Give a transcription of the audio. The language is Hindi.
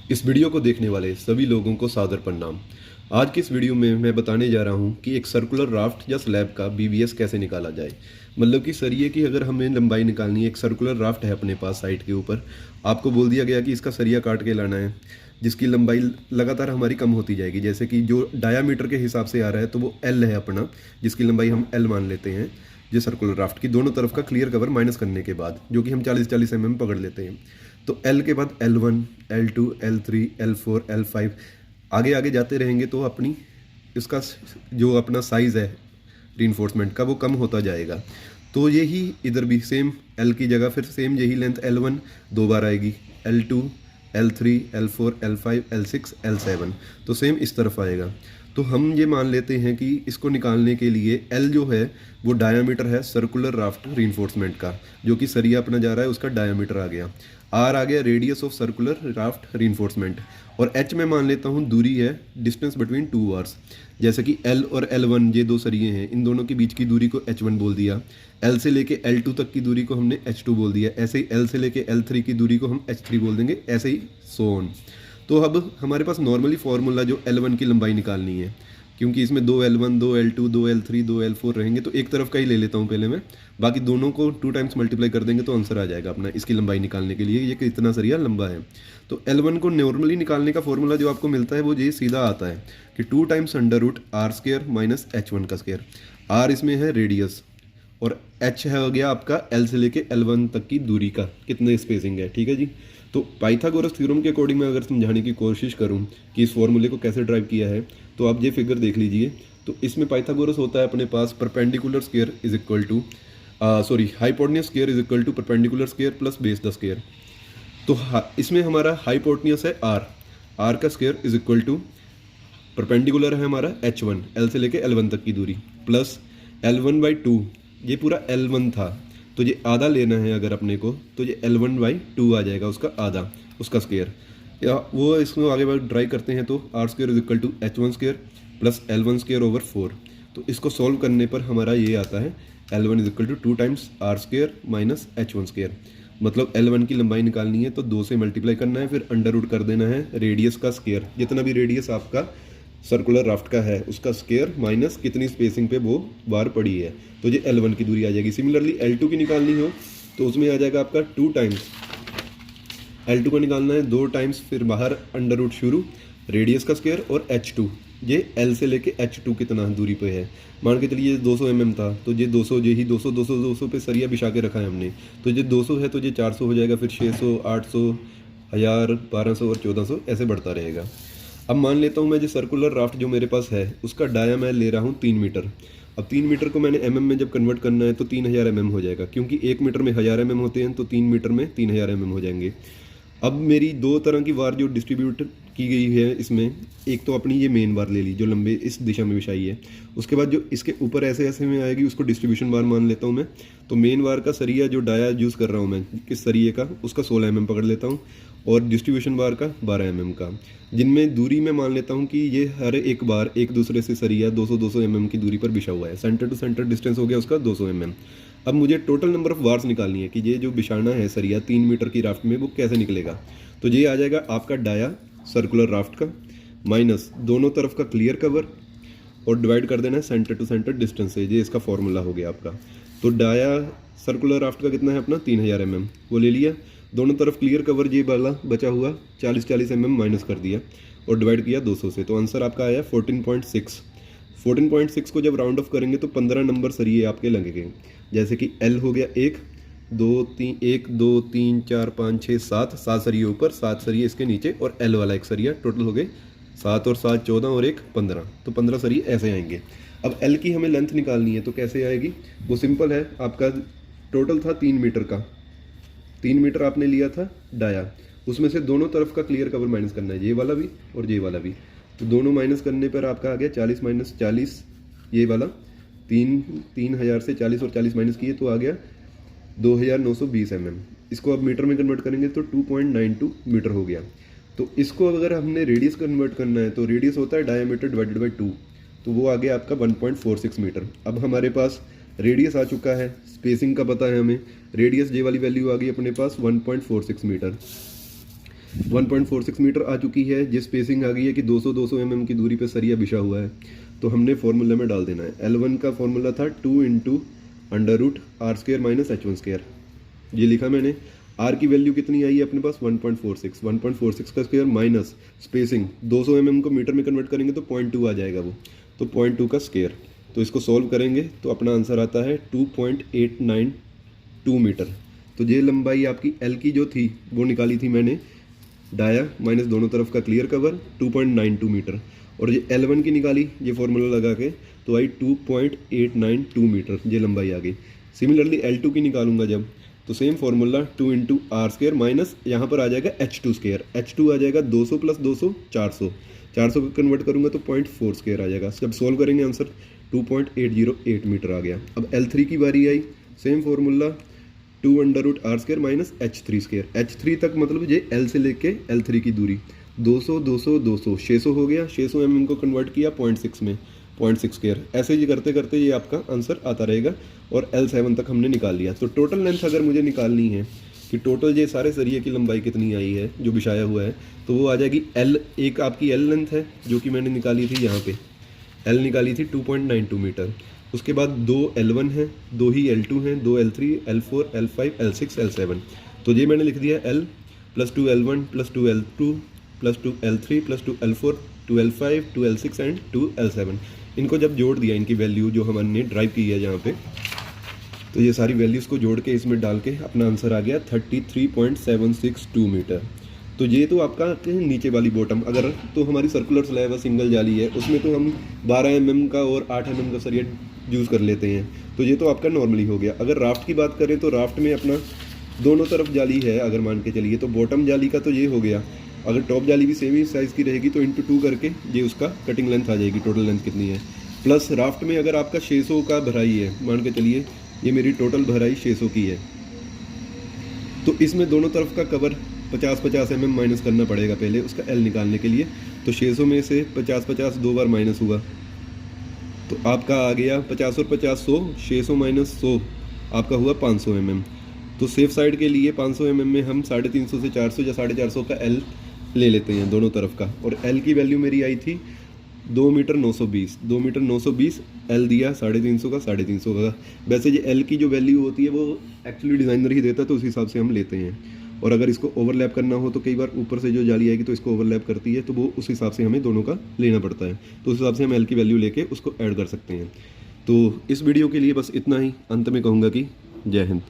इस वीडियो को देखने वाले सभी लोगों को सादर प्रणाम। आज की इस वीडियो में मैं बताने जा रहा हूं कि एक सर्कुलर राफ्ट या स्लैब का बीबीएस कैसे निकाला जाए। मतलब कि सरिये की अगर हमें लंबाई निकालनी है, एक सर्कुलर राफ्ट है अपने पास साइड के ऊपर, आपको बोल दिया गया कि इसका सरिया काट के लाना है, जिसकी लंबाई लगातार हमारी कम होती जाएगी। जैसे कि जो डायामीटर के हिसाब से आ रहा है तो वो एल है अपना, जिसकी लंबाई हम एल मान लेते हैं। जो सर्कुलर राफ्ट की दोनों तरफ का क्लियर कवर माइनस करने के बाद, जो कि हम 40-40 पकड़ लेते हैं। तो एल के बाद L1, L2, L3, L4, L5 आगे आगे जाते रहेंगे तो अपनी इसका जो अपना साइज़ है रीइंफोर्समेंट का वो कम होता जाएगा। तो यही इधर भी सेम एल की जगह फिर सेम यही लेंथ L1 दो बार आएगी, L2, L3, L4, L5, L6, L7, तो सेम इस तरफ आएगा। तो हम ये मान लेते हैं कि इसको निकालने के लिए L जो है वो डायामीटर है सर्कुलर राफ्ट रीइंफोर्समेंट का, जो कि सरिया अपना जा रहा है उसका डायामीटर आ गया। R आ गया radius of circular raft reinforcement, और H में मान लेता हूँ दूरी है डिस्टेंस बिटवीन टू आर्स। जैसे कि L और L1 ये दो सरिये हैं, इन दोनों के बीच की दूरी को H1 बोल दिया। L से लेके L2 तक की दूरी को हमने H2 बोल दिया। ऐसे ही L से लेके L3 की दूरी को हम H3 बोल देंगे, ऐसे ही सो ऑन। तो अब हमारे पास नॉर्मली फॉर्मूला जो L1 की लंबाई निकालनी है, क्योंकि इसमें दो L1, दो L2, दो L3, दो L4 रहेंगे, तो एक तरफ का ही ले लेता हूँ पहले मैं। बाकी दोनों को 2 टाइम्स मल्टीप्लाई कर देंगे तो आंसर आ जाएगा अपना इसकी लंबाई निकालने के लिए, ये कितना सरिया लंबा है। तो L1 को नॉर्मली निकालने का फॉर्मूला जो आपको मिलता है वो ये सीधा आता है कि 2 times under root R square minus H1 का स्क्र। आर इसमें है रेडियस और H है हो गया आपका L से लेके L1 तक की दूरी का कितने स्पेसिंग है, ठीक है जी। तो पाइथागोरस थ्योरम के अकॉर्डिंग मैं अगर समझाने की कोशिश करूं कि इस फॉर्मूले को कैसे ड्राइव किया है, तो आप ये फिगर देख लीजिए। तो इसमें पाइथागोरस होता है अपने पास perpendicular square is equal to hypotenuse square is equal to perpendicular square plus base the square. तो इसमें हमारा हाइपोटेन्यूज है आर का square is equal to perpendicular है हमारा H1 L से लेके L1 तक की दूरी प्लस L1/2, ये पूरा L1 था तो ये आधा लेना है अगर अपने को, तो ये L1/2 आ जाएगा उसका आधा, उसका स्क्वायर। या वो इसको आगे बार ड्राई करते हैं तो R square is equal to H1 square plus L1 square over 4। तो इसको सॉल्व करने पर हमारा ये आता है L1 is equal to 2 times R square minus H1 square. मतलब L1 की लंबाई निकालनी है तो 2 से मल्टीप्लाई करना है, फिर अंडर रूट कर देना है रेडियस का स्क्वायर, जितना भी रेडियस आपका सर्कुलर राफ्ट का है उसका स्क्वायर माइनस कितनी स्पेसिंग पे वो बार पड़ी है, तो ये L1 की दूरी आ जाएगी। सिमिलरली L2 की निकालनी हो तो उसमें आ जाएगा आपका 2 टाइम्स, L2 को निकालना है 2 टाइम्स, फिर बाहर अंडर रूट शुरू रेडियस का स्क्वायर और H2, ये L से लेके H2 कितना दूरी पे है, मान के चलिए 200 था तो ये 200, यही 200 200 200 पे सरिया बिछा के रखा है हमने, तो ये 200 है तो ये 400 हो जाएगा, फिर 600, 800, 1000, 1200 और 1400 ऐसे बढ़ता रहेगा। अब मान लेता हूँ मैं जो सर्कुलर राफ्ट जो मेरे पास है उसका डाया मैं ले रहा हूँ 3 मीटर। अब 3 मीटर को मैंने में जब कन्वर्ट करना है तो 3000 हो जाएगा, क्योंकि 1 मीटर में 1000 होते हैं तो 3 मीटर में 3000 हो जाएंगे। अब मेरी दो तरह की वार जो डिस्ट्रीब्यूट की गई है इसमें, एक तो अपनी ये मेन वार ले ली जो लंबे इस दिशा में बिछाई है, उसके बाद जो इसके ऊपर ऐसे ऐसे में आएगी उसको डिस्ट्रीब्यूशन वार मान लेता हूँ मैं। तो मेन वार का सरिया जो डाया यूज़ कर रहा हूँ मैं किस सरिये का, उसका 16 पकड़ लेता हूँ, और डिस्ट्रीब्यूशन बार का 12 का, जिनमें दूरी में मान लेता हूँ कि ये हर एक बार एक दूसरे से सरिया 200-200 की दूरी पर बिछा हुआ है। सेंटर टू सेंटर डिस्टेंस हो गया उसका 200 अब मुझे टोटल नंबर ऑफ वार्स निकालनी है कि ये जो बिछाना है सरिया 3 मीटर की राफ्ट में वो कैसे निकलेगा। तो ये आ जाएगा आपका डाया सर्कुलर राफ्ट का माइनस दोनों तरफ का क्लियर कवर और डिवाइड कर देना है सेंटर टू सेंटर डिस्टेंस से, ये इसका फॉर्मूला हो गया आपका। तो डाया सर्कुलर राफ्ट का कितना है अपना 3000 वो ले लिया, दोनों तरफ क्लियर कवर ये वाला बचा हुआ 40-40 माइनस कर दिया और डिवाइड किया 200 से, तो आंसर आपका आया 14.6। 14.6 को जब राउंड ऑफ करेंगे तो 15 नंबर सरिये आपके लगेंगे। जैसे कि L हो गया 1 2 3 1 2 3 4 5 6 7 7 सरिये ऊपर, 7 सरिये इसके नीचे और L वाला एक सरिया, टोटल हो गए 7 और 7 14 और 1 15, तो 15 सरिये ऐसे आएंगे। अब L की हमें लेंथ निकालनी है तो कैसे आएगी, वो सिंपल है। आपका टोटल था 3 मीटर का, 3 मीटर आपने लिया था डाया, उसमें से दोनों तरफ का क्लियर कवर माइनस करना है, ये वाला भी और ये वाला भी। तो दोनों माइनस करने पर आपका आ गया 40 माइनस 40, ये वाला 3000 से 40 और 40 माइनस किए तो आ गया 2920 इसको अब मीटर में कन्वर्ट करेंगे तो 2.92 मीटर हो गया। तो इसको अगर हमने रेडियस कन्वर्ट करना है तो रेडियस होता है डायमीटर डिवाइडेड बाई 2, तो वो आ गया आपका 1.46 मीटर। अब हमारे पास रेडियस आ चुका है, स्पेसिंग का पता है हमें, रेडियस जे वाली वैल्यू आ गई अपने पास 1.46 मीटर। 1.46 मीटर आ चुकी है। जिस स्पेसिंग आ गई है कि 200 mm की दूरी पे सरिया बिछा हुआ है, तो हमने फॉर्मूला में डाल देना है। L1 का फॉर्मूला था 2 इंटू √r² माइनस h1²। ये लिखा मैंने। आर की वैल्यू कितनी आई है अपने पास 1.46 का स्क्वायर माइनस स्पेसिंग 200 mm को मीटर में कन्वर्ट करेंगे तो 0.2 आ जाएगा वो, तो 0.2 का स्क्वायर। तो इसको सॉल्व करेंगे तो अपना आंसर आता है 2.892 मीटर। तो ये लंबाई आपकी एल की जो थी वो निकाली थी मैंने, डाया माइनस दोनों तरफ का क्लियर कवर 2.92 मीटर, और ये L1 की निकाली ये फॉर्मूला लगा के तो आई 2.892 मीटर, ये लंबाई आ गई। सिमिलरली L2 की निकालूंगा जब, तो same formula 2 into r² minus यहाँ पर आ जाएगा h2²। h2 आ जाएगा 200 प्लस 200 400, 400 को कन्वर्ट करूँगा तो 0.4² आ जाएगा। जब सॉल्व करेंगे आंसर 2.808 मीटर आ गया। अब L3 की बारी आई, same formula 2 √r² minus h3²। h3 तक मतलब ये L से लेके L3 की दूरी 200 200 200 600 हो गया। 600 mm को कन्वर्ट किया 0.6 में, 0.6²। ऐसे ही करते करते ये आपका आंसर आता रहेगा और L7 तक हमने निकाल लिया। तो टोटल लेंथ अगर मुझे निकालनी है कि टोटल ये सारे सरिये की लंबाई कितनी आई है जो बिछाया हुआ है, तो वो आ जाएगी L। एक आपकी L लेंथ है जो कि मैंने निकाली थी, यहाँ पे L निकाली थी 2.92 मीटर। उसके बाद 2 L1 हैं, 2 ही L2 हैं, 2 L3, L4, L5, L6, L7। तो ये मैंने लिख दिया L plus 2 L1 plus 2 L2 plus 2 L3 plus 2 L4 2 L5 2 L6 and 2 L7। इनको जब जोड़ दिया, इनकी वैल्यू जो हमने ड्राइव की है यहाँ पे, तो ये सारी वैल्यूज़ को जोड़ के इसमें डाल के अपना आंसर आ गया 33.762 मीटर। तो ये तो आपका नीचे वाली बॉटम। अगर तो हमारी सर्कुलर स्लैब है, सिंगल जाली है, उसमें तो हम 12 mm का और 8 mm का सरिया यूज़ कर लेते हैं, तो ये तो आपका नॉर्मली हो गया। अगर राफ्ट की बात करें तो राफ्ट में अपना दोनों तरफ जाली है, अगर मान के चलिए, तो बॉटम जाली का तो ये हो गया। अगर टॉप जाली भी सेम ही साइज़ की रहेगी तो इंटू 2 करके ये उसका कटिंग लेंथ आ जाएगी, टोटल लेंथ कितनी है। प्लस राफ्ट में अगर आपका 600 का भराई है, मान के चलिए ये मेरी टोटल भराई 600 की है, तो इसमें दोनों तरफ का कवर 50-50 mm माइनस करना पड़ेगा पहले उसका L निकालने के लिए। तो 600 में से 50-50 दो बार माइनस हुआ तो आपका आ गया 50 और 50 100, 600 माइनस 100 आपका हुआ 500 mm। तो सेफ साइड के लिए 500 mm में हम 350 से 400 या 450 का L ले लेते हैं दोनों तरफ का। और L की वैल्यू मेरी आई थी 2 मीटर 920, 2 मीटर 920, L दिया 350 का 350 का। वैसे ये L की जो वैल्यू होती है वो एक्चुअली डिज़ाइनर ही देता है, तो उस हिसाब से हम लेते हैं। और अगर इसको ओवरलैप करना हो तो कई बार ऊपर से जो जाली आएगी तो इसको ओवरलैप करती है, तो वो उस हिसाब से हमें दोनों का लेना पड़ता है। तो उस हिसाब से हम L की वैल्यू लेके उसको ऐड कर सकते हैं। तो इस वीडियो के लिए बस इतना ही। अंत में कहूँगा कि जय हिंद।